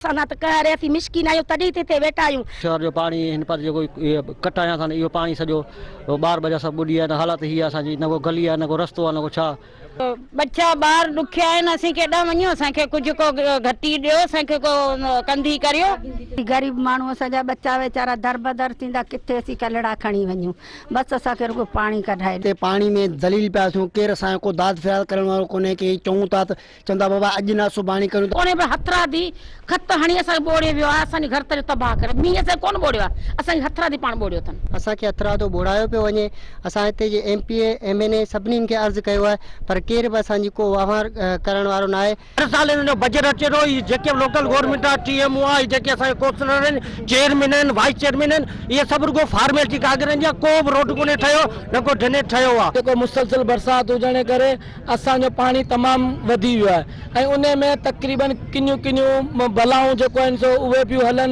असां त कह रहे असीं मिशकीन आहियूं तॾहिं ते वेठा आहियूं। शहर जो पानी हिन पर जेको कटाया था इहो पानी सॼो ॿार बचा सभु ॿुॾी आहे। हालत हीअ असांजी, न को गली आहे, न को रस्तो आहे, न को छा। बच्चा ॿार ॾुखिया आहिनि, असीं केॾां वञूं, असांखे कुझु को घटी ॾियो, असांखे को कंधी करियो। ग़रीब माण्हू असांजा बच्चा वेचारा दर बदर थींदा, किथे असीं कलड़ा खणी वञूं, बसि असांखे रुगो पाणी कढाए। हिते पाणी में दलील पिया थियूं, केरु असांजो को दाद फ़रियाद करण वारो कोन्हे की चऊं था त चवंदा बाबा अॼु न सुभाणे करूं। कोन्हे बि हथरादी खत हणी असांखे ॿोड़े वियो आहे, असांजे घर तॾहिं तबाह करे। मींहं असांखे कोन ॿोड़ियो आहे, असांखे हथरादी पाण ॿोड़ियो अथनि। असांखे हथरादो ॿोड़ायो पियो वञे। असां हिते जे MP MNA सभिनीनि खे अर्ज़ु कयो आहे, पर केर बि असांजी को वहिंवार करण वारो न आहे। हर साल हिन जो बजट अचे थो, जेके लोकल गवर्नमेंट आहे, TMO आहे, जेके असांजे काउंसलर आहिनि, चेयरमैन आहिनि, वाइस चेयरमैन आहिनि, इहे सभु रुगो फॉर्मेलिटी कागरनि जा, को बि रोड कोन्हे ठहियो, न को ड्रेनेज ठहियो आहे। जेको मुसलसल बरसाति हुजण जे करे असांजो पाणी तमामु वधी वियो आहे ऐं उन में तक़रीबन किनियूं किनियूं बलाऊं जेको आहिनि सो उहे पियूं हलनि।